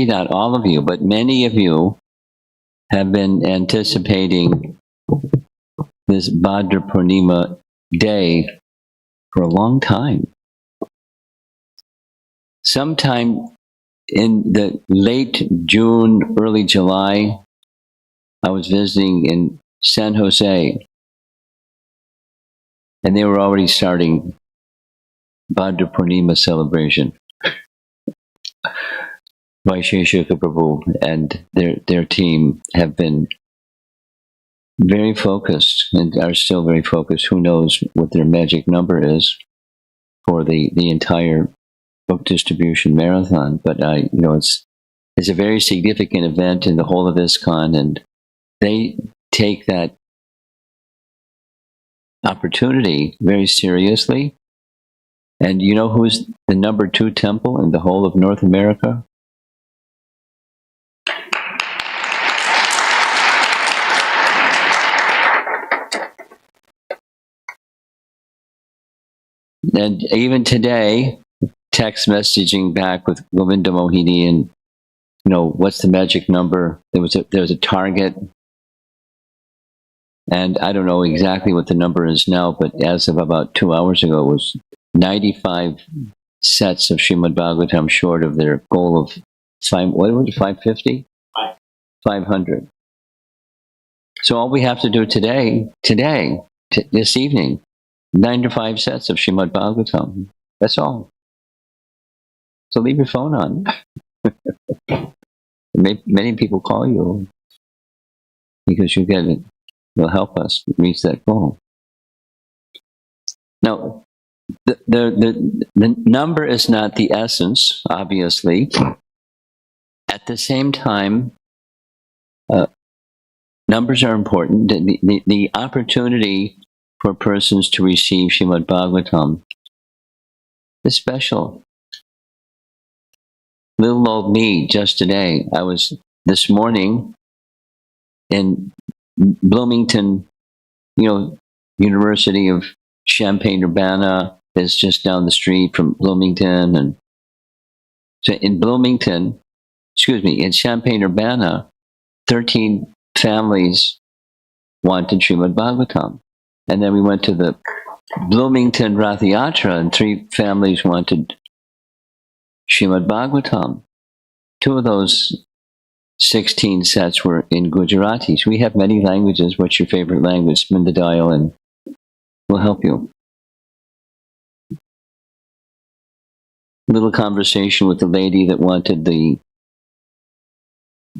not all of you, but many of you have been anticipating this Bhadra Purnima day for a long time. Sometime in the late June, early July, I was visiting in San Jose, and they were already starting Bhadra Purnima celebration. Vaisheshika Prabhu and their team have been very focused and are still very focused. Who knows what their magic number is for the entire book distribution marathon? But it's a very significant event in the whole of ISKCON, and they take that opportunity very seriously. And you know who's the number 2 temple in the whole of North America? And even today, text messaging back with Govinda Mohini and, what's the magic number? There was a target. And I don't know exactly what the number is now, but as of about 2 hours ago, it was 95 sets of Srimad Bhagavatam short of their goal of 550? 500. So all we have to do this evening, 95 sets of Srimad Bhagavatam. That's all. So leave your phone on. Many people call you because you get it. Will help us reach that goal. Now, the number is not the essence, obviously. At the same time, numbers are important. The opportunity for persons to receive Srimad Bhagavatam is special. Little old me, just today, I was this morning in Bloomington, University of Champaign-Urbana is just down the street from Bloomington. And so in Champaign-Urbana, 13 families wanted Srimad Bhagavatam. And then we went to the Bloomington Rath Yatra, and 3 families wanted Srimad Bhagavatam. 2 of those 16 sets were in Gujarati. So we have many languages. What's your favorite language? Spin the dial and we'll help you. Little conversation with the lady that wanted the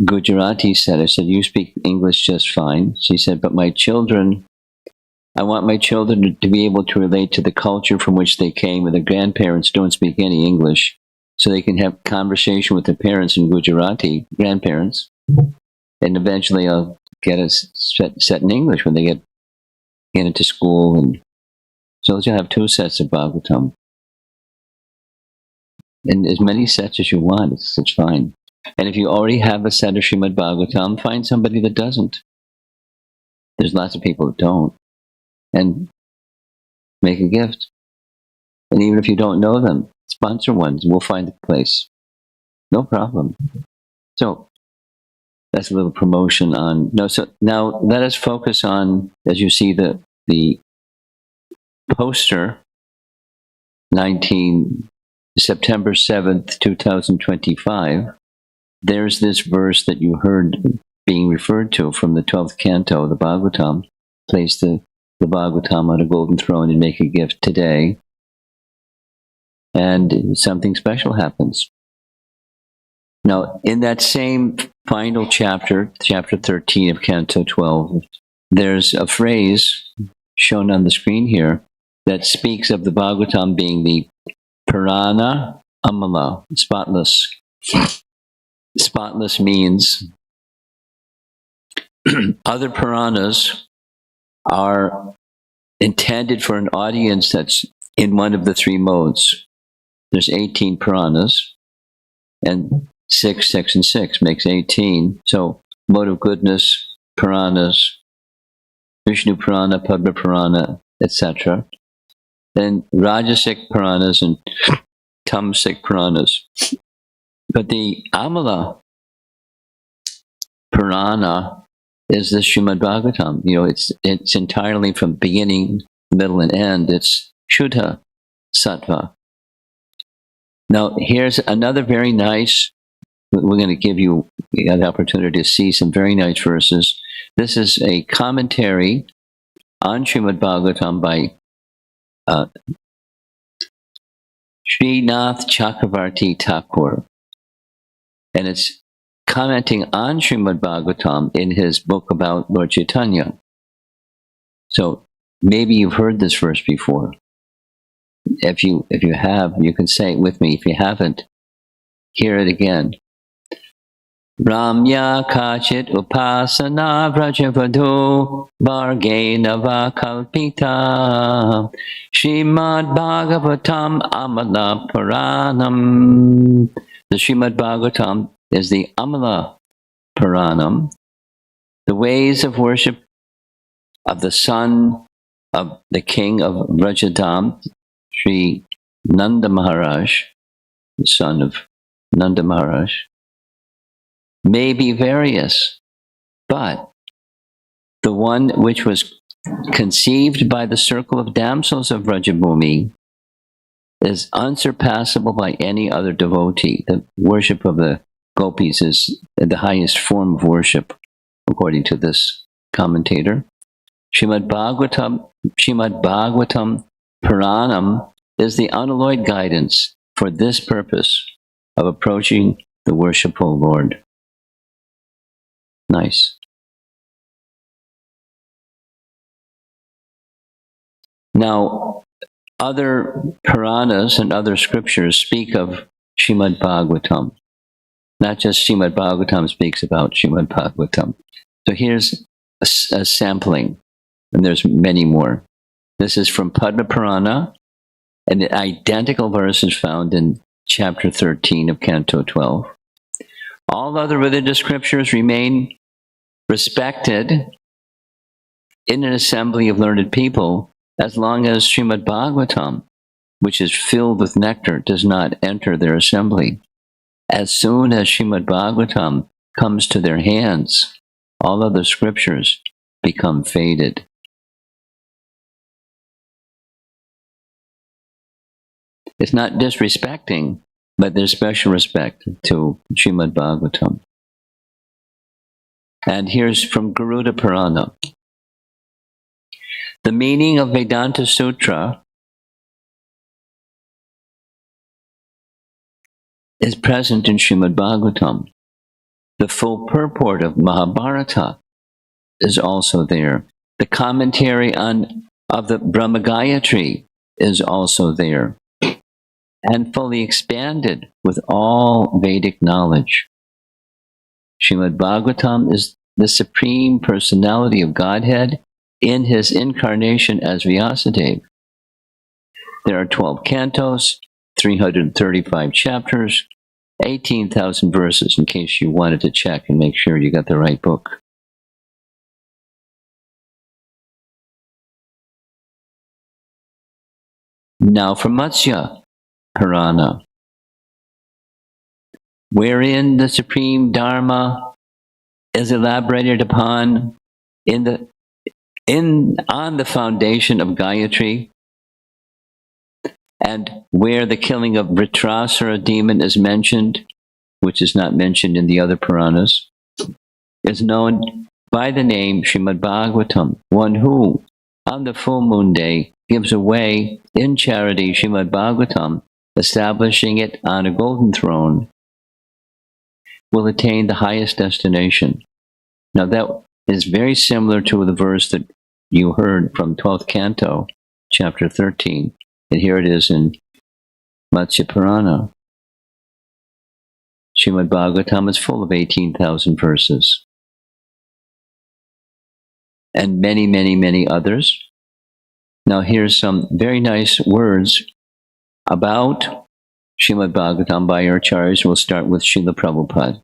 Gujarati set. I said, you speak English just fine. She said, but I want my children to be able to relate to the culture from which they came, and the grandparents don't speak any English. So they can have conversation with their parents in Gujarati, grandparents, and eventually I'll get it set in English when they get into school. And so you'll have 2 sets of Bhagavatam. And as many sets as you want, it's fine. And if you already have a set of Srimad Bhagavatam, find somebody that doesn't. There's lots of people that don't. And make a gift. And even if you don't know them, sponsor ones. We'll find a place. No problem. So that's a little promotion on. So now let us focus on, as you see the poster, September 7th, 2025. There's this verse that you heard being referred to from the 12th canto of the Bhagavatam. Place the Bhagavatam on a golden throne and make a gift today. And something special happens. Now, in that same final chapter, chapter 13 of Canto 12, there's a phrase shown on the screen here that speaks of the Bhagavatam being the Purana Amala, spotless. Spotless means other Puranas are intended for an audience that's in one of the 3 modes. There's 18 Puranas, and 6 and 6 makes 18. So, mode of goodness, Puranas, Vishnu Purana, Bhadra Purana, etc. Then Rajasic Puranas and Tamasic Puranas. But the Amala Purana is the Srimad Bhagavatam. You know, it's entirely from beginning, middle, and end. It's Shuddha Sattva. Now, here's another very nice, we're going to give you the opportunity to see some very nice verses. This is a commentary on Srimad Bhagavatam by Srinath Chakravarti Thakur. And it's commenting on Srimad Bhagavatam in his book about Lord Chaitanya. So maybe you've heard this verse before. If you have, you can say it with me. If you haven't, hear it again. Ramya kachit upasana vrajavadho vargena vakalpita Srimad Bhagavatam Amala Puranam. The Srimad Bhagavatam is the Amala Puranam, the ways of worship of the son of the king of Vrajadam, Sri Nanda Maharaj, the son of Nanda Maharaj, may be various, but the one which was conceived by the circle of damsels of Vrajabhumi is unsurpassable by any other devotee. The worship of the gopis is the highest form of worship, according to this commentator. Srimad Bhagavatam Puranam is the unalloyed guidance for this purpose of approaching the worshipful Lord. Nice. Now, other Puranas and other scriptures speak of Srimad Bhagavatam. Not just Srimad Bhagavatam speaks about Srimad Bhagavatam. So here's a sampling, and there's many more. This is from Bhadra Purnima, and the identical verse is found in chapter 13 of Canto 12. All other religious scriptures remain respected in an assembly of learned people as long as Srimad Bhagavatam, which is filled with nectar, does not enter their assembly. As soon as Srimad Bhagavatam comes to their hands, all other scriptures become faded. It's not disrespecting, but there's special respect to Srimad Bhagavatam. And here's from Garuda Purana. The meaning of Vedanta Sutra is present in Srimad Bhagavatam. The full purport of Mahabharata is also there. The commentary of the Brahma Gayatri is also there, and fully expanded with all Vedic knowledge. Srimad Bhagavatam is the Supreme Personality of Godhead in his incarnation as Vyasadeva. There are 12 cantos, 335 chapters, 18,000 verses, in case you wanted to check and make sure you got the right book. Now for Matsya Purana, wherein the Supreme Dharma is elaborated upon on the foundation of Gayatri, and where the killing of Vritrasura demon is mentioned, which is not mentioned in the other Puranas, is known by the name Srimad Bhagavatam, one who, on the full moon day, gives away in charity Srimad Bhagavatam, establishing it on a golden throne, will attain the highest destination. Now that is very similar to the verse that you heard from 12th Canto, chapter 13. And here it is in Matsya Purana. Srimad Bhagavatam is full of 18,000 verses. And many, many, many others. Now here's some very nice words about Srimad Bhagavatam by our acharyas. We'll start with Srila Prabhupada.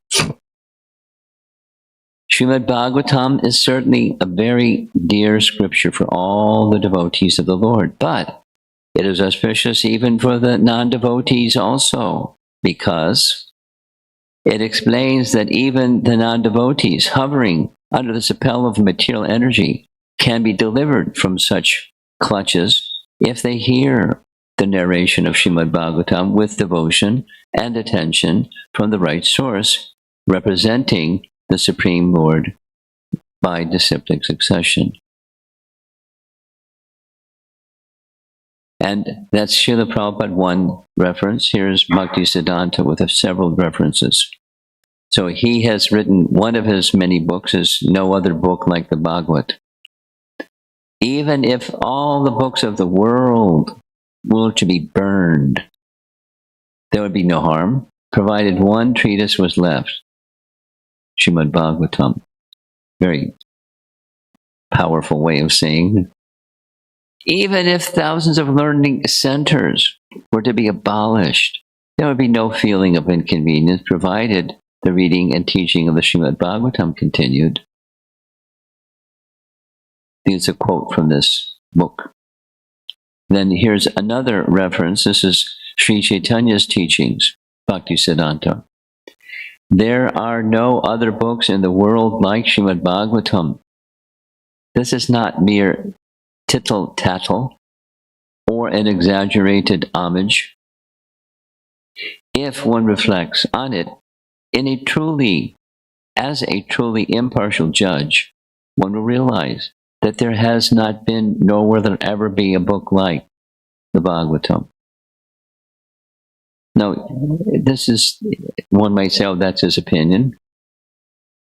Srimad Bhagavatam is certainly a very dear scripture for all the devotees of the Lord, but it is auspicious even for the non-devotees also, because it explains that even the non-devotees hovering under the spell of material energy can be delivered from such clutches if they hear the narration of Srimad Bhagavatam with devotion and attention from the right source, representing the Supreme Lord by disciplic succession. And that's Srila Prabhupada one reference. Here's Bhakti Siddhanta with several references. So he has written, one of his many books is no other book like the Bhagavad. Even if all the books of the world were to be burned, there would be no harm, provided one treatise was left, Srimad Bhagavatam. Very powerful way of saying. Even if thousands of learning centers were to be abolished, there would be no feeling of inconvenience, provided the reading and teaching of the Srimad Bhagavatam continued. Here's a quote from this book. Then here's another reference. This is Sri Chaitanya's teachings, Bhakti Siddhanta. There are no other books in the world like Srimad Bhagavatam. This is not mere tittle-tattle or an exaggerated homage. If one reflects on it as a truly impartial judge, one will realize that there has not been, nor will there ever be, a book like the Bhagavatam. Now, this is, one might say, oh, that's his opinion.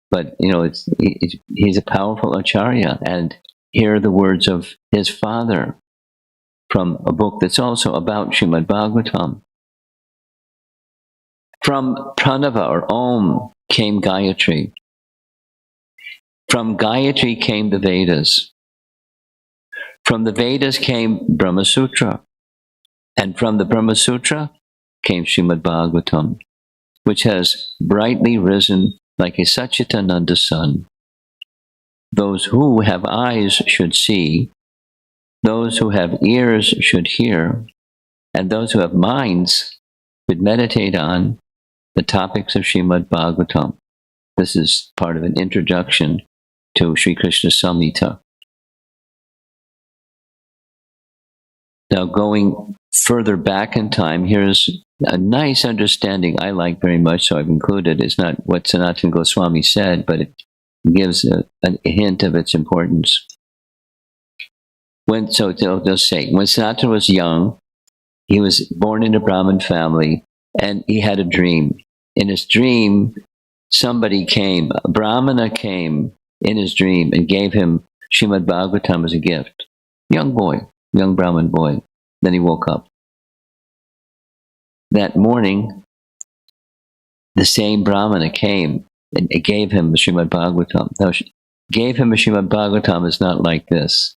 But, he's a powerful acharya. And here are the words of his father from a book that's also about Srimad Bhagavatam. From Pranava, or Om, came Gayatri. From Gayatri came the Vedas. From the Vedas came Brahma Sutra. And from the Brahma Sutra came Srimad Bhagavatam, which has brightly risen like a Satchitananda sun. Those who have eyes should see, those who have ears should hear, and those who have minds should meditate on the topics of Srimad Bhagavatam. This is part of an introduction to Sri Krishna Samhita. Now, going further back in time, here's a nice understanding I like very much, so I've included. It's not what Sanatana Goswami said, but it gives a hint of its importance. So they'll say, when Sanatana was young, he was born in a Brahmin family, and he had a dream. In his dream, a Brahmana came in his dream and gave him Srimad Bhagavatam as a gift. Young Brahmin boy. Then he woke up. That morning, the same Brahmana came and gave him Srimad Bhagavatam. Now, gave him a Srimad Bhagavatam is not like this,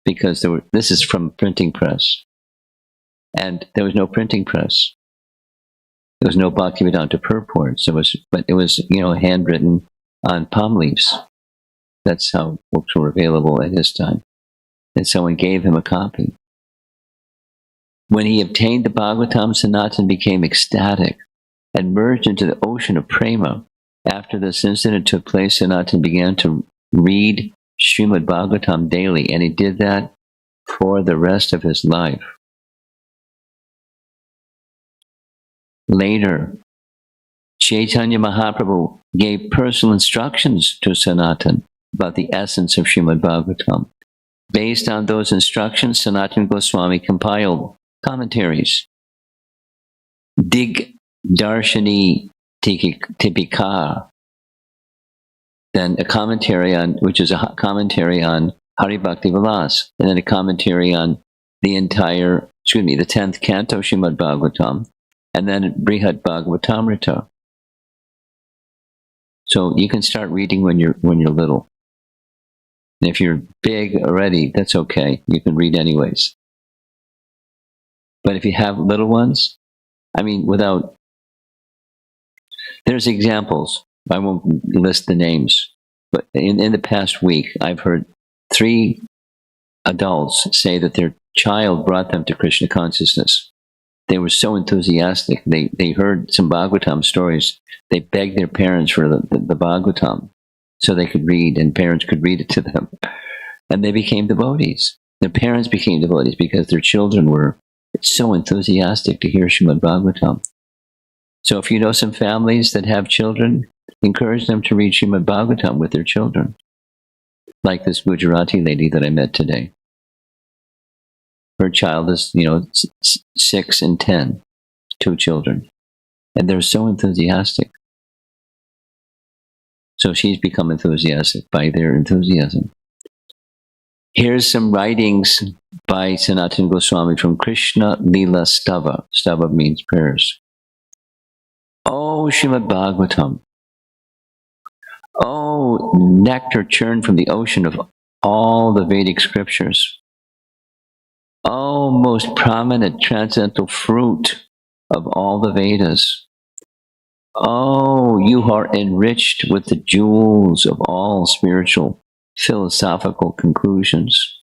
because this is from printing press. And there was no printing press. There was no Bhaktivedanta purports. But it was handwritten on palm leaves. That's how books were available at his time. And someone gave him a copy. When he obtained the Bhagavatam, Sanatana became ecstatic and merged into the ocean of prema. After this incident took place, Sanatana began to read Srimad Bhagavatam daily, and he did that for the rest of his life. Later, Chaitanya Mahaprabhu gave personal instructions to Sanatana about the essence of Srimad Bhagavatam. Based on those instructions, Sanatana Goswami compiled commentaries. Dig Darshani Tipika, then a commentary on, which is a commentary on Hari Bhakti Vilas, and then a commentary on the 10th canto Srimad Bhagavatam, and then Brihad Bhagavatamrita. So you can start reading when you're little. And if you're big already, that's okay. You can read anyways. But if you have little ones, there's examples. I won't list the names. But in the past week, I've heard 3 adults say that their child brought them to Krishna consciousness. They were so enthusiastic. They heard some Bhagavatam stories. They begged their parents for the Bhagavatam so they could read, and parents could read it to them. And they became devotees. Their parents became devotees because their children were so enthusiastic to hear Srimad Bhagavatam. So if you know some families that have children, encourage them to read Srimad Bhagavatam with their children. Like this Gujarati lady that I met today. Her child is, 6 and 10, 2 children. And they're so enthusiastic. So she's become enthusiastic by their enthusiasm. Here's some writings by Sanatana Goswami from Krishna Lila Stava. Stava means prayers. Oh, Srimad Bhagavatam. Oh, nectar churned from the ocean of all the Vedic scriptures. Oh, most prominent transcendental fruit of all the Vedas. Oh, you are enriched with the jewels of all spiritual, philosophical conclusions.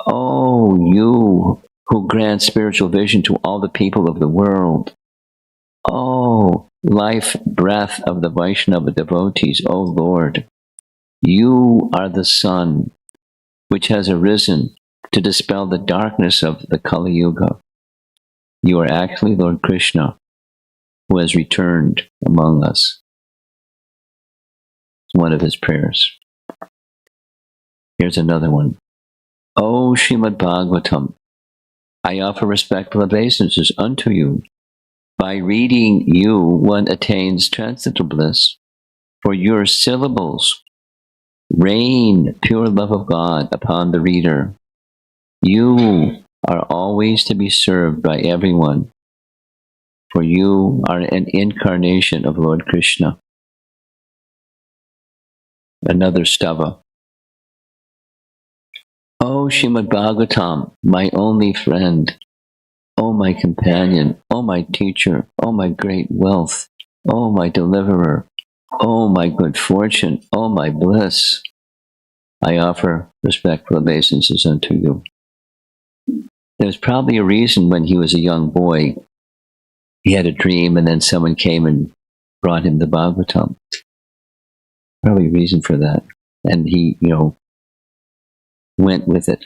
Oh, you who grant spiritual vision to all the people of the world. Oh, life breath of the Vaishnava devotees, O Lord, you are the sun which has arisen to dispel the darkness of the Kali Yuga. You are actually Lord Krishna, who has returned among us. One of his prayers. Here's another one. O Srimad Bhagavatam, I offer respectful obeisances unto you. By reading you, one attains transcendental bliss. For your syllables rain pure love of God upon the reader. You are always to be served by everyone, for you are an incarnation of Lord Krishna. Another stava. O Srimad Bhagavatam, my only friend, O my companion, O my teacher, O my great wealth, O my deliverer, O my good fortune, O my bliss, I offer respectful obeisances unto you. There's probably a reason when he was a young boy, he had a dream and then someone came and brought him the Bhagavatam. Probably a reason for that. And he, went with it.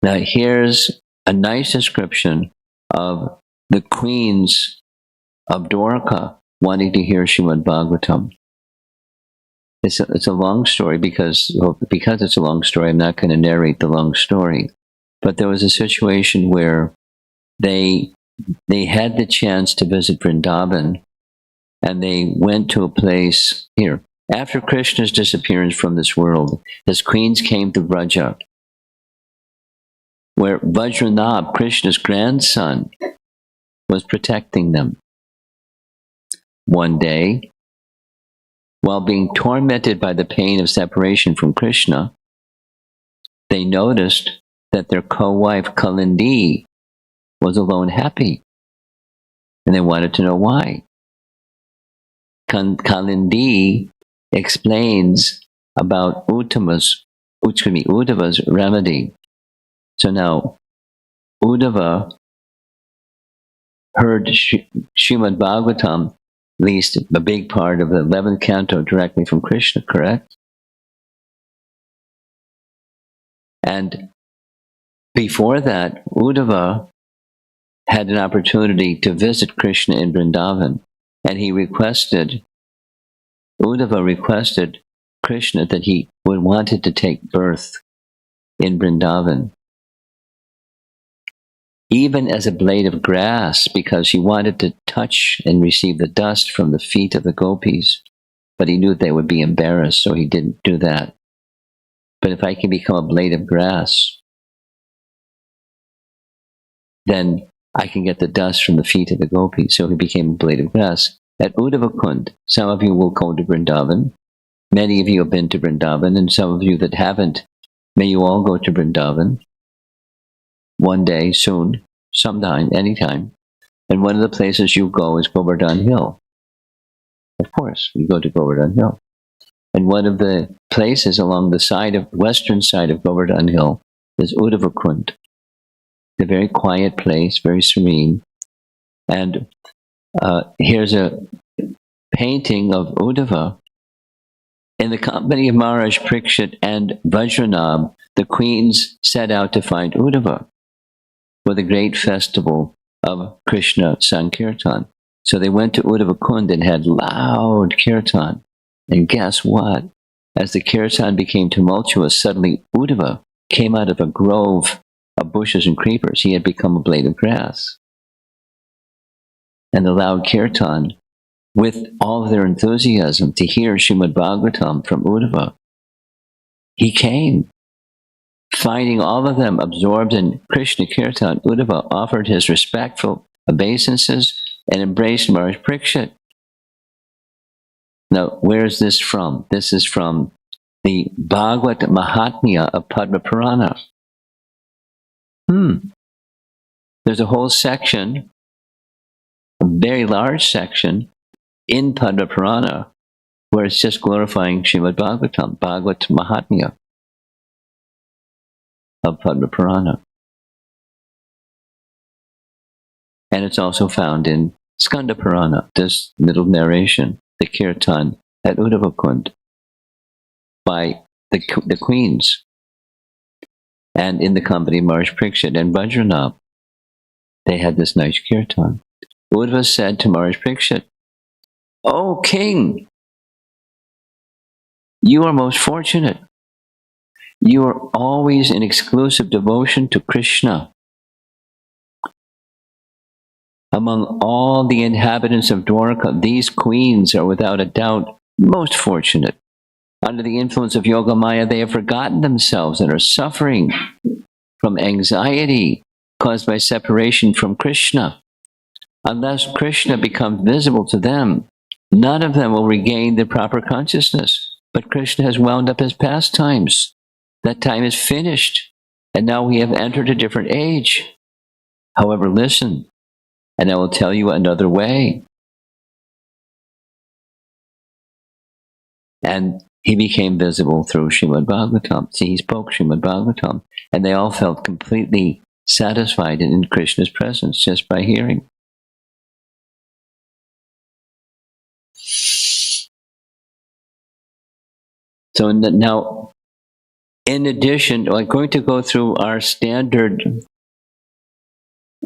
Now here's a nice description of the queens of Dwarka wanting to hear Srimad Bhagavatam. It's a long story because it's a long story, I'm not going to narrate the long story. But there was a situation where they had the chance to visit Vrindavan, and they went to a place here. After Krishna's disappearance from this world, his queens came to Vraja, where Vajranabh, Krishna's grandson, was protecting them. One day, while being tormented by the pain of separation from Krishna, they noticed that their co-wife Kalindi was alone happy. And they wanted to know why. Kalindi explains about Uddhava's remedy. So now, Uddhava heard Srimad Bhagavatam, at least a big part of the 11th canto, directly from Krishna, correct? And before that, Uddhava had an opportunity to visit Krishna in Vrindavan, and Uddhava requested Krishna that he wanted to take birth in Vrindavan, even as a blade of grass, because he wanted to touch and receive the dust from the feet of the gopis, but he knew they would be embarrassed, so he didn't do that. But if I can become a blade of grass, then I can get the dust from the feet of the gopis. So he became a blade of grass. At Uddhavakund, some of you will go to Vrindavan. Many of you have been to Vrindavan, and some of you that haven't, may you all go to Vrindavan one day, soon, sometime, anytime. And one of the places you go is Govardhan Hill. Of course, you go to Govardhan Hill. And one of the places along the western side of Govardhan Hill is Uddhavakund. a very quiet place, very serene. And here's a painting of Uddhava. In the company of Maharaj Parikshit and Vajranab, the queens set out to find Uddhava for the great festival of Krishna Sankirtan. So they went to Uddhava Kund and had loud kirtan. And guess what? As the kirtan became tumultuous, suddenly Uddhava came out of a grove of bushes and creepers. He had become a blade of grass. And the loud kirtan, with all of their enthusiasm to hear Srimad Bhagavatam from Uddhava, he came. Finding all of them absorbed in Krishna Kirtan, Uddhava offered his respectful obeisances and embraced Maharaj Parikshit. Now, where is this from? This is from the Bhagavad Mahatmya of Bhadra Purnima. There's a whole section, a very large section, in Bhadra Purnima, where it's just glorifying Srimad Bhagavatam, Bhagavad Mahatmya of Bhadra Purnima. And it's also found in Skanda Purana, this little narration, the Kirtan at Uddhava Kund by the queens, and in the company of Maharaj Parikshit and Vajranab. They had this nice Kirtan. Uddhava said to Maharaj Parikshit, "O king, you are most fortunate. You are always in exclusive devotion to Krishna. Among all the inhabitants of Dwarka, these queens are without a doubt most fortunate. Under the influence of Yoga Maya, they have forgotten themselves and are suffering from anxiety caused by separation from Krishna. Unless Krishna becomes visible to them, none of them will regain their proper consciousness. But Krishna has wound up his pastimes. That time is finished, and now we have entered a different age. However, listen, and I will tell you another way." And he became visible through Srimad Bhagavatam. See, he spoke Srimad Bhagavatam, and they all felt completely satisfied in Krishna's presence just by hearing. So now, in addition, I'm going to go through our standard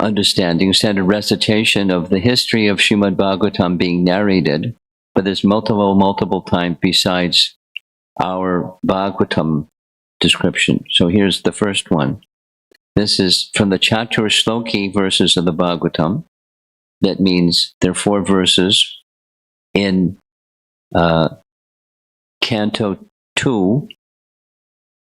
understanding, standard recitation of the history of Srimad Bhagavatam being narrated, but there's multiple times besides our Bhagavatam description. So here's the first one. This is from the Chatur Shloki verses of the Bhagavatam. That means there are 4 verses in Canto 2,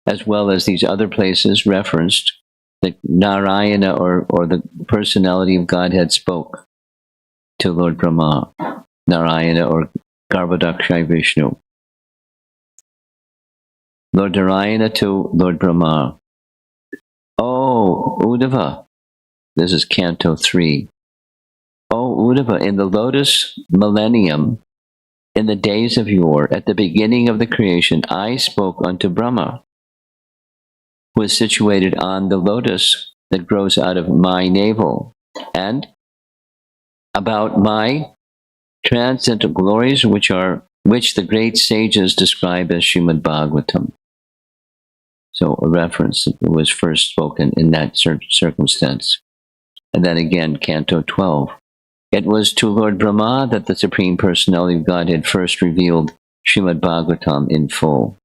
as well as these other places referenced that Narayana or the personality of Godhead spoke to Lord Brahma, Narayana or Garbhodakshai Vishnu. Lord Narayana to Lord Brahma. "O Uddhava," this is Canto 3. "O Uddhava, in the lotus millennium, in the days of yore, at the beginning of the creation, I spoke unto Brahma, who is situated on the lotus that grows out of my navel, and about my transcendental glories, which the great sages describe as Srimad Bhagavatam." So a reference that was first spoken in that circumstance. And then again, Canto 12. "It was to Lord Brahma that the Supreme Personality of Godhead first revealed Srimad Bhagavatam in full.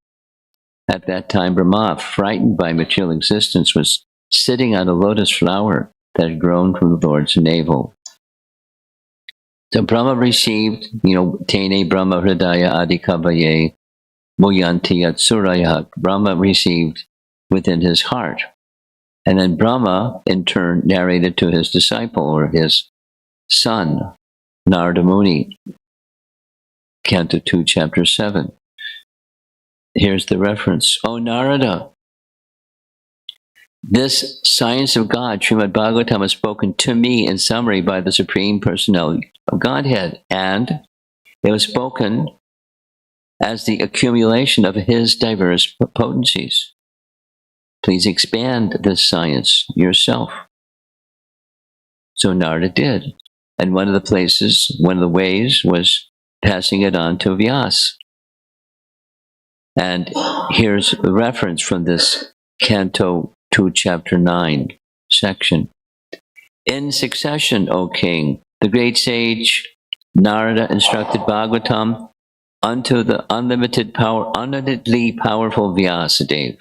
At that time, Brahma, frightened by material existence, was sitting on a lotus flower that had grown from the Lord's navel. So Brahma received, Tene Brahma Hridaya Adikavaye Muyanti Yatsuraya. Brahma received within his heart. And then Brahma, in turn, narrated to his disciple or his son, Narada Muni. Canto 2, Chapter 7. Here's the reference. "O Narada, this science of God, Srimad Bhagavatam, is spoken to me in summary by the Supreme Personality of Godhead, and it was spoken as the accumulation of his diverse potencies. Please expand this science yourself." So Narada did. And one of the ways was passing it on to Vyas. And here's a reference from this Canto 2, Chapter 9 section. In succession, O king, the great sage Narada instructed Bhagavatam unto the unlimitedly powerful Vyasadeva,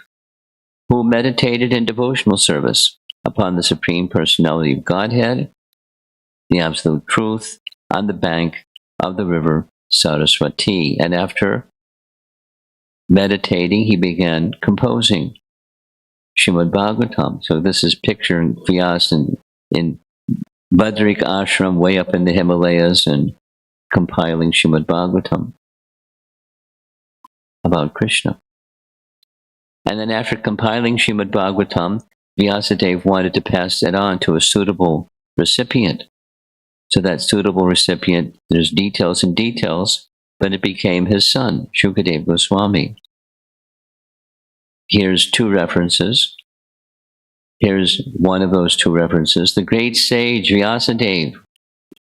who meditated in devotional service upon the Supreme Personality of Godhead, the Absolute Truth, on the bank of the river Saraswati. And after meditating, he began composing Srimad Bhagavatam. So this is picturing Vyas in Bhadrik ashram way up in the Himalayas and compiling Srimad Bhagavatam about Krishna. And then after compiling Srimad Bhagavatam, Vyasadeva wanted to pass it on to a suitable recipient. So that suitable recipient, there's details and details, but it became his son, Shukadeva Goswami. Here's two references. Here's one of those two references. The great sage Vyasadeva,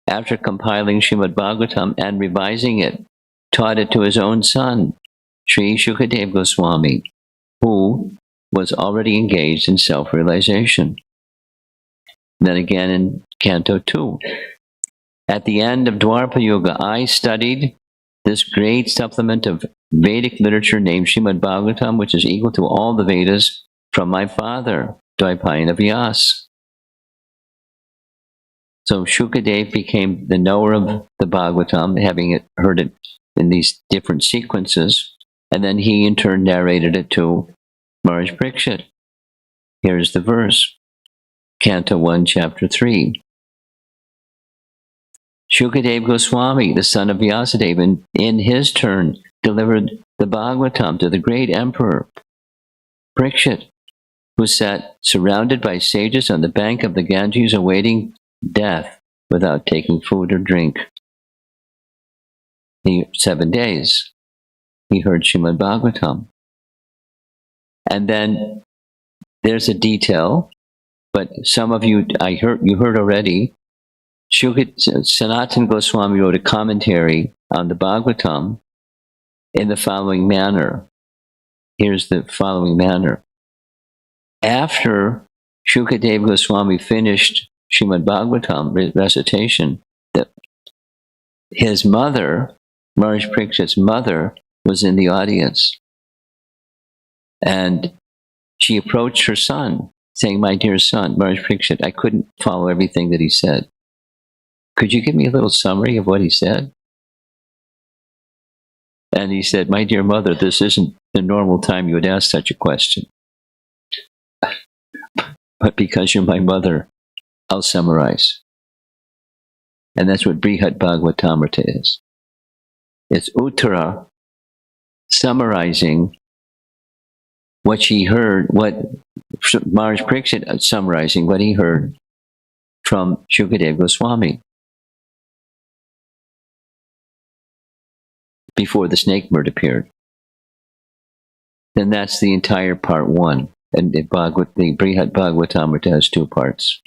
after compiling Srimad Bhagavatam and revising it, taught it to his own son, Sri Shukadeva Goswami, who was already engaged in self-realization. Then again in Canto 2. At the end of Dwapara Yuga, I studied this great supplement of Vedic literature named Srimad Bhagavatam, which is equal to all the Vedas, from my father, Dvaipayana Vyas. So Shukadeva became the knower of the Bhagavatam, having heard it in these different sequences, and then he in turn narrated it to Maharaj Parikshit. Here's the verse, Canto 1, Chapter 3. Shukadeva Goswami, the son of Vyasadeva, in his turn delivered the Bhagavatam to the great emperor Parikshit, who sat surrounded by sages on the bank of the Ganges awaiting death without taking food or drink. 7 days, he heard Srimad Bhagavatam. And then there's a detail, but some of you, you heard already, Sanatana Goswami wrote a commentary on the Bhagavatam in the following manner. Here's the following manner. After Shukadeva Goswami finished Srimad Bhagavatam recitation, his mother, Maharaj Parikshit's mother, was in the audience. And she approached her son, saying, "My dear son, Maharaj Parikshit, I couldn't follow everything that he said. Could you give me a little summary of what he said?" And he said, "My dear mother, this isn't the normal time you would ask such a question. But because you're my mother, I'll summarize." And that's what Brihad Bhagavatamrita is. It's Uttara summarizing what she heard, what Maharaj Parikshit summarizing what he heard from Shukadeva Goswami before the snake bird appeared. Then that's the entire part 1. And the Brihad Bhagavatamrita has 2 parts.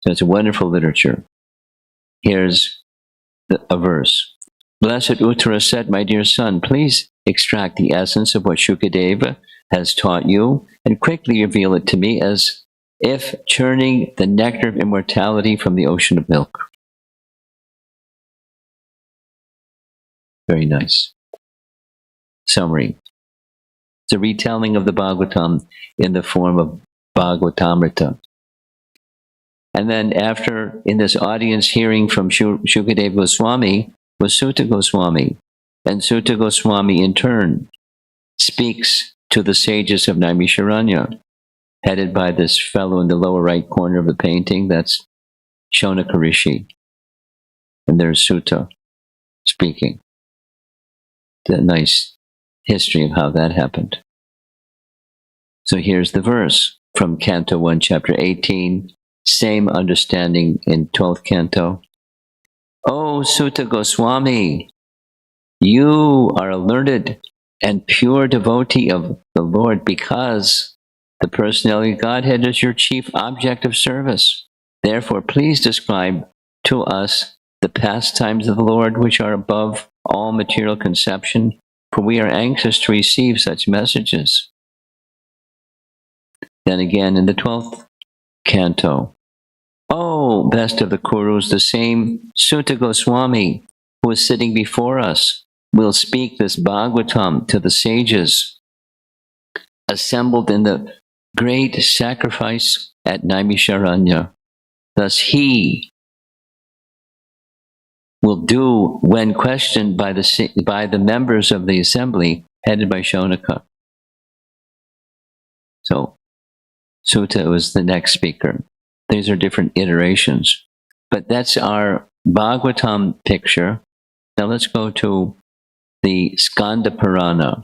So it's a wonderful literature. Here's a verse. Blessed Uttara said, "My dear son, please extract the essence of what Shukadeva has taught you and quickly reveal it to me as if churning the nectar of immortality from the ocean of milk." Very nice. Summary. It's a retelling of the Bhagavatam in the form of Bhagavatamrita. And then after, in this audience hearing from Shukadeva Goswami, was Sutta Goswami. And Sutta Goswami in turn speaks to the sages of Naimisharanya, headed by this fellow in the lower right corner of the painting. That's Shonaka Rishi. And there's Sutta speaking. The nice history of how that happened. So here's the verse from Canto 1, Chapter 18. Same understanding in 12th Canto. "O Sutta Goswami, you are a learned and pure devotee of the Lord because the personality of Godhead is your chief object of service. Therefore, please describe to us the pastimes of the Lord, which are above all material conception, for we are anxious to receive such messages. Then again in the 12th canto, O best of the Kurus, the same Sutta Goswami who is sitting before us will speak this Bhagavatam to the sages assembled in the great sacrifice at Naimisharanya. Thus he will do when questioned by the members of the assembly headed by Shonaka. So Sutta was the next speaker. These are different iterations. But that's our Bhagavatam picture. Now let's go to the Skanda Purana.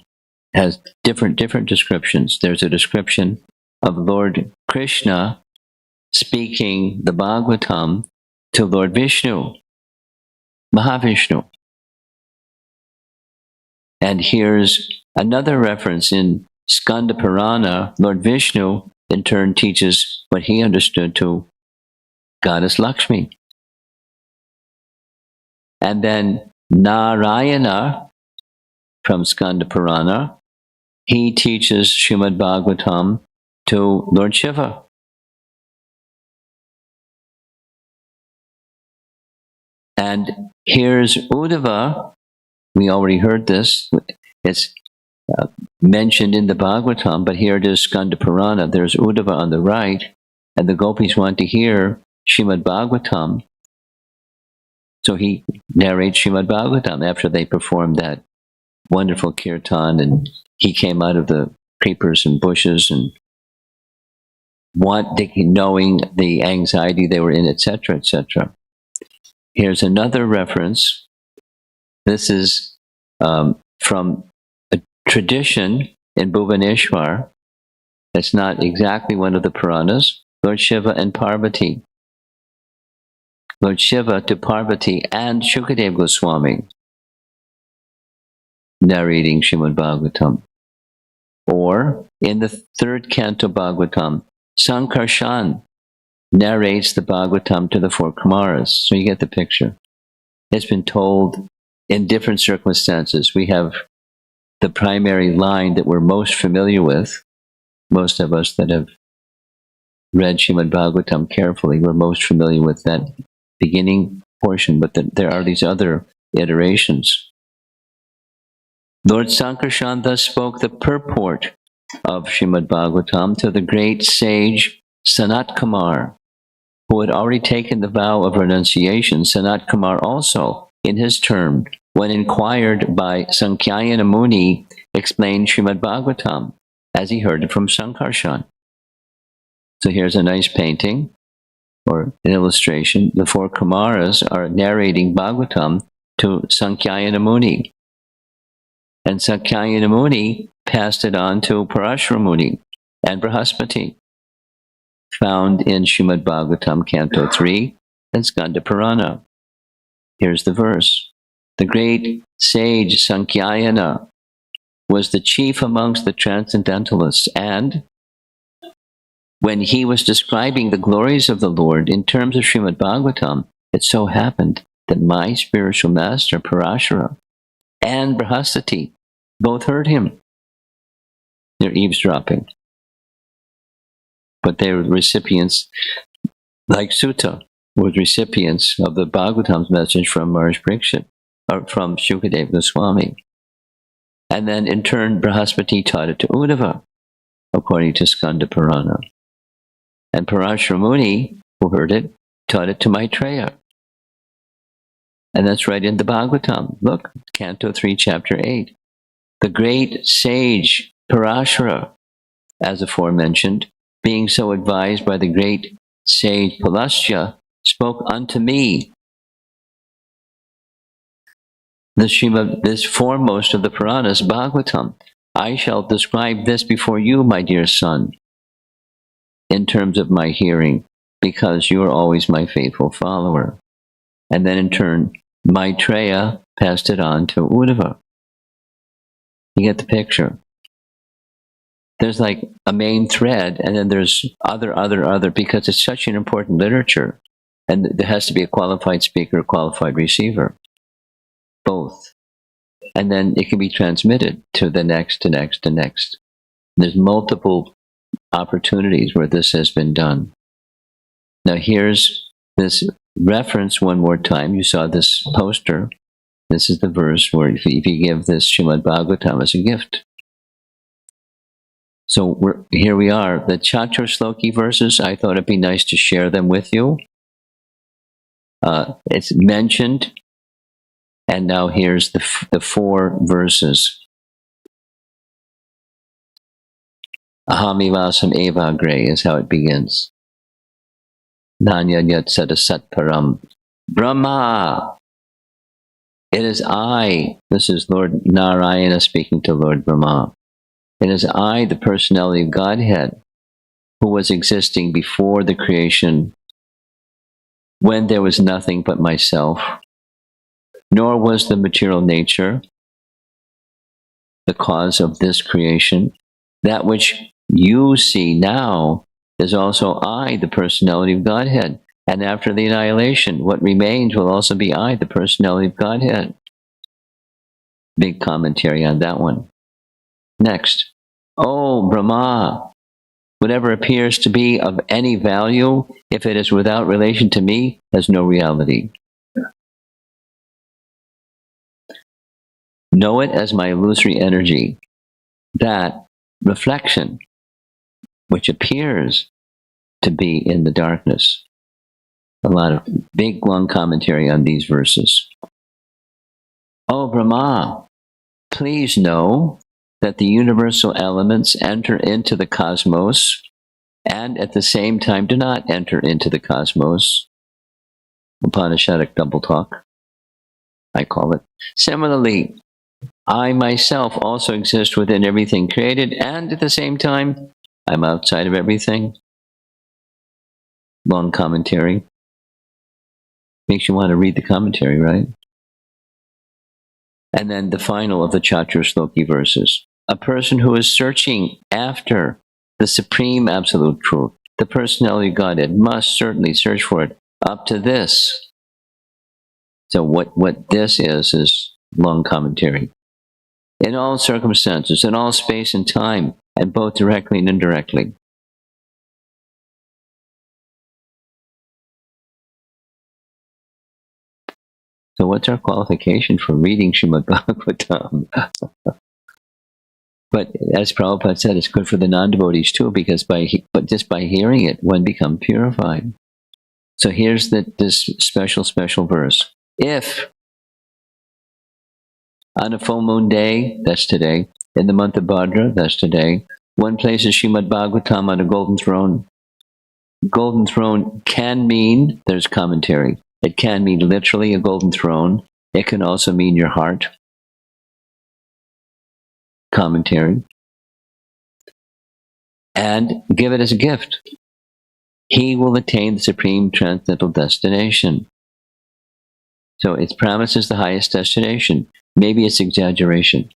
It has different descriptions. There's a description of Lord Krishna speaking the Bhagavatam to Lord Vishnu, Mahavishnu. And here's another reference in Skanda Purana. Lord Vishnu in turn teaches what he understood to Goddess Lakshmi. And then Narayana from Skanda Purana, he teaches Srimad Bhagavatam to Lord Shiva. And here's Uddhava. We already heard this. It's mentioned in the Bhagavatam, but here it is Skanda Purana. There's Uddhava on the right, and the gopis want to hear Srimad Bhagavatam. So he narrates Srimad Bhagavatam after they performed that wonderful kirtan, and he came out of the creepers and bushes and knowing the anxiety they were in, etc., etc. Here's another reference. This is from a tradition in Bhuvaneshwar. It's not exactly one of the Puranas. Lord Shiva and Parvati. Lord Shiva to Parvati and Shukadev Goswami narrating Srimad Bhagavatam. Or in the 3rd canto Bhagavatam, Sankarshan narrates the Bhagavatam to the 4 Kumaras. So you get the picture. It's been told in different circumstances. We have the primary line that we're most familiar with. Most of us that have read Srimad Bhagavatam carefully, we're most familiar with that beginning portion, but there are these other iterations. Lord Sankarshan thus spoke the purport of Srimad Bhagavatam to the great sage Sanat Kumar, who had already taken the vow of renunciation. Sanat Kumar also, in his turn, when inquired by Sankyayana Muni, explained Srimad Bhagavatam as he heard it from Sankarshan. So here's a nice painting or an illustration. The 4 Kumaras are narrating Bhagavatam to Sankyayana Muni. And Sankyayana Muni passed it on to Parashara Muni and Brahaspati, found in Srimad Bhagavatam, Canto 3 and Skanda Purana. Here's the verse. The great sage Sankyayana was the chief amongst the transcendentalists, and when he was describing the glories of the Lord in terms of Srimad Bhagavatam, it so happened that my spiritual master, Parashara, and Brahaspati both heard him. They're eavesdropping. But they were recipients, like Sutta, was recipients of the Bhagavatam's message from Maharaj Parikshit, or from Shukadev Goswami. And then in turn, Brahaspati taught it to Uddhava, according to Skanda Purana. And Parashara Muni, who heard it, taught it to Maitreya. And that's right in the Bhagavatam. Look, Canto 3, Chapter 8. The great sage Parashara, as aforementioned, being so advised by the great sage Pulasya, spoke unto me. This foremost of the Puranas, Bhagavatam. I shall describe this before you, my dear son, in terms of my hearing, because you are always my faithful follower. And then in turn, Maitreya passed it on to Uddhava. You get the picture. there's like a main thread, and then there's other, because it's such an important literature. And there has to be a qualified speaker, a qualified receiver, both. And then it can be transmitted to the next, to next, to next. There's multiple opportunities where this has been done. Now here's this reference one more time. You saw this poster. This is the verse where if you give this Srimad Bhagavatam as a gift. So here we are. The Chatur Shloki verses, I thought it'd be nice to share them with you. It's mentioned, and now here's the 4 verses. Ahamivasam evagre is how it begins. Nanyanyat sadasat param. Brahma. It is I. This is Lord Narayana speaking to Lord Brahma. It is I, the personality of Godhead, who was existing before the creation, when there was nothing but myself, nor was the material nature the cause of this creation. That which you see now is also I, the personality of Godhead. And after the annihilation, what remains will also be I, the personality of Godhead. Big commentary on that one. Next. Oh, Brahma, whatever appears to be of any value, if it is without relation to me, has no reality. Know it as my illusory energy, that reflection which appears to be in the darkness. A lot of big, long commentary on these verses. Oh, Brahma, please know that the universal elements enter into the cosmos and at the same time do not enter into the cosmos. Upanishadic double talk, I call it. Similarly, I myself also exist within everything created, and at the same time, I'm outside of everything. Long commentary. Makes you want to read the commentary, right? And then the final of the Chatur Shloki verses. A person who is searching after the supreme absolute truth, the personality of Godhead, must certainly search for it up to this. So what this is long commentary. In all circumstances, in all space and time, and both directly and indirectly. So what's our qualification for reading Srimad Bhagavatam? But as Prabhupada said, it's good for the non-devotees too, because just by hearing it, one becomes purified. So here's this special verse. If on a full moon day, that's today, in the month of Bhadra, that's today, one places Srimad Bhagavatam on a golden throne. Golden throne can mean, there's commentary, it can mean literally a golden throne. It can also mean your heart. Commentary. And give it as a gift. He will attain the supreme transcendental destination. So it promises the highest destination. Maybe it's exaggeration.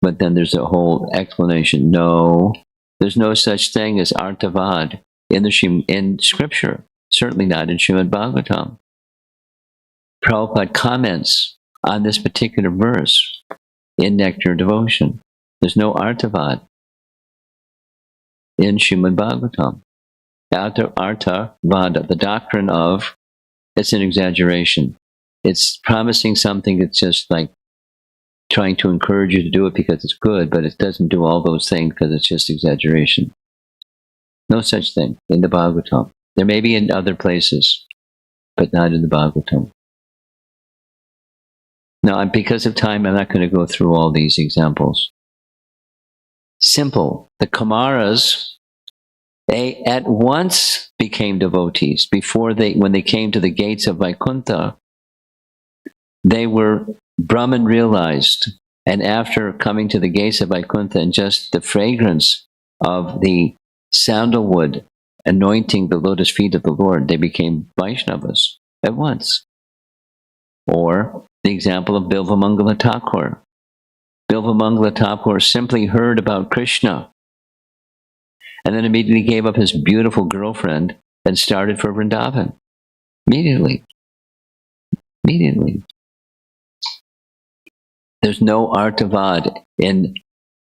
But then there's a whole explanation. No, there's no such thing as artavad in scripture. Certainly not in Srimad Bhagavatam. Prabhupada comments on this particular verse in Nectar Devotion. There's no artavad in Srimad Bhagavatam. Artavada, the doctrine of, it's an exaggeration. It's promising something that's just like trying to encourage you to do it because it's good, but it doesn't do all those things because it's just exaggeration. No such thing in the Bhagavatam. There may be in other places, but not in the Bhagavatam. Now, because of time, I'm not going to go through all these examples. Simple. The Kumaras, they at once became devotees. When they came to the gates of Vaikuntha, they were Brahman realized. And after coming to the gates of Vaikuntha and just the fragrance of the sandalwood anointing the lotus feet of the Lord, they became Vaishnavas at once. Or the example of Bilvamangala Thakur. Bilvamangala Thakur simply heard about Krishna and then immediately gave up his beautiful girlfriend and started for Vrindavan. Immediately. There's no artavad in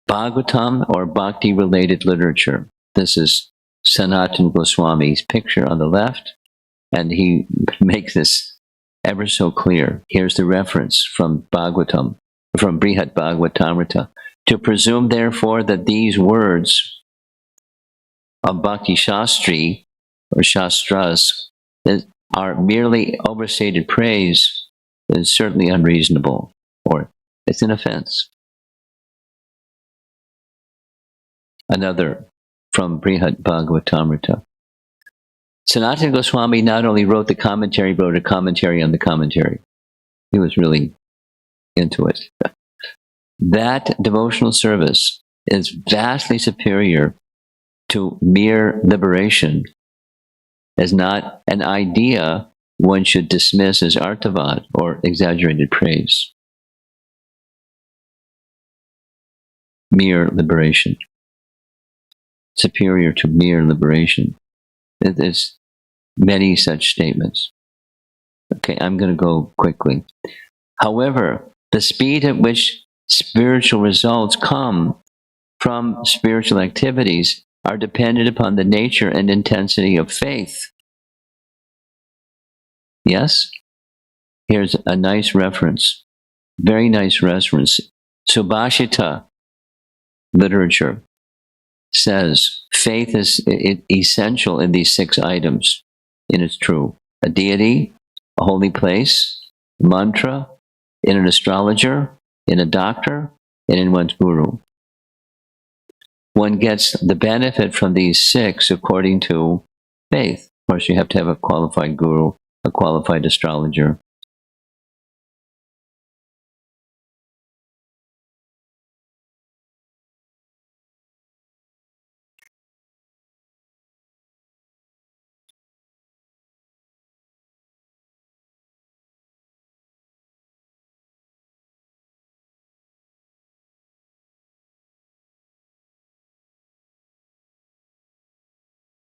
Bhagavatam or bhakti-related literature. This is Sanatana Goswami's picture on the left, and he makes this ever so clear. Here's the reference from Bhagavatam, from Brihat Bhagavatamrita. To presume, therefore, that these words of Bhakti Shastri or Shastras are merely overstated praise is certainly unreasonable, or it's an offense. Another from Brihat Bhagavatamrita. Sanatana Goswami not only wrote the commentary, wrote a commentary on the commentary. He was really into it. That devotional service is vastly superior to mere liberation, as not an idea one should dismiss as artavad or exaggerated praise. Mere liberation. Superior to mere liberation. There's many such statements. Okay, I'm going to go quickly. However, the speed at which spiritual results come from spiritual activities are dependent upon the nature and intensity of faith. Yes? Here's a nice reference. Very nice reference. Subhashita literature says faith is essential in these 6 items, and it's true. A deity, a holy place, a mantra, in an astrologer, in a doctor, and in one's guru. One gets the benefit from these 6 according to faith. Of course, you have to have a qualified guru, a qualified astrologer.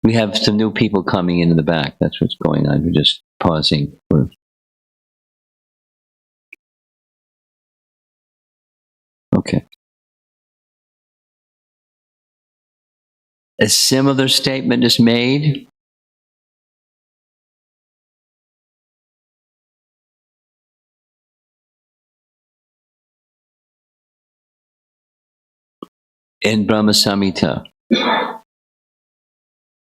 We have some new people coming into the back. That's what's going on. We're just pausing for. Okay. A similar statement is made in Brahma Samhita.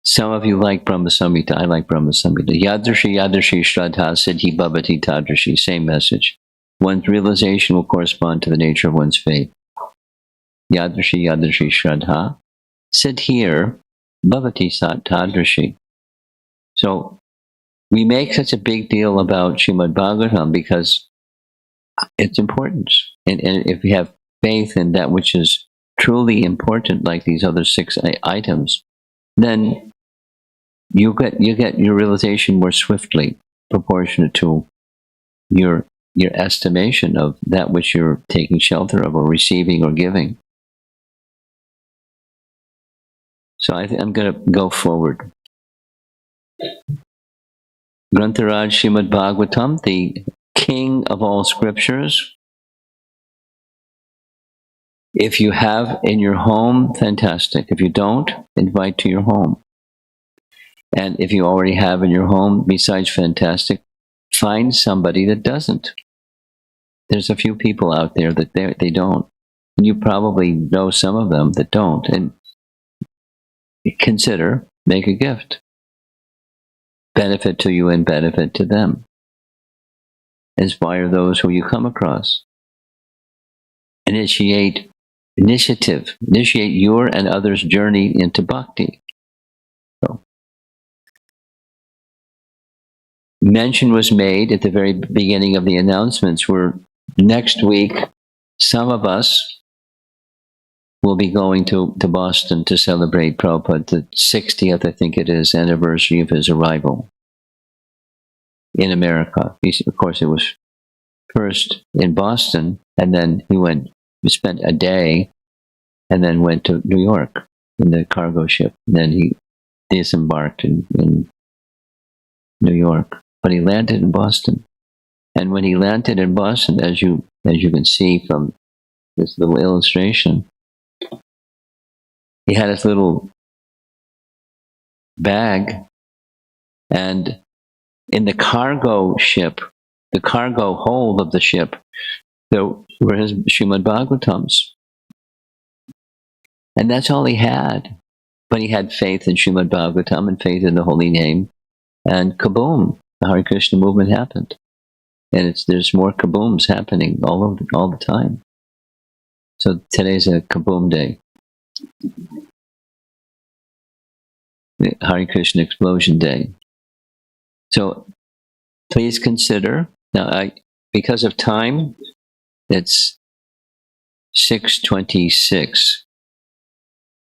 Some of you like Brahma Samhita. I like Brahma Samhita. Yadrashi Yadrashi Shraddha Siddhi Bhavati Tadrashi. Same message. One's realization will correspond to the nature of one's faith. Yadrashi Yadrashi Shraddha Siddhir Bhavati Tadrashi. So we make such a big deal about Srimad Bhagavatam because it's important. And if you have faith in that which is truly important, like these other 6 items, then you get your realization more swiftly, proportionate to your estimation of that which you're taking shelter of, or receiving, or giving. So I'm going to go forward. Grantharaj Srimad Bhagavatam, the king of all scriptures. If you have in your home, fantastic. If you don't, invite to your home. And if you already have in your home, besides fantastic, find somebody that doesn't. There's a few people out there that they don't. And you probably know some of them that don't. And consider, make a gift. Benefit to you and benefit to them. Inspire those who you come across. Initiate your and others' journey into bhakti. So, mention was made at the very beginning of the announcements where next week some of us will be going to Boston to celebrate Prabhupada, the 60th, I think it is, anniversary of his arrival in America. Of course, it was first in Boston, and then he went We spent a day and then went to New York in the cargo ship. And then he disembarked in New York, but he landed in Boston. And when he landed in Boston, as you can see from this little illustration, he had his little bag, and in the cargo ship, the cargo hold of the ship, there were his Srimad Bhagavatams. And that's all he had. But he had faith in Srimad Bhagavatam and faith in the holy name. And kaboom, the Hare Krishna movement happened. And there's more kabooms happening all the time. So today's a kaboom day. The Hare Krishna explosion day. So please consider, now because of time, it's 6:26.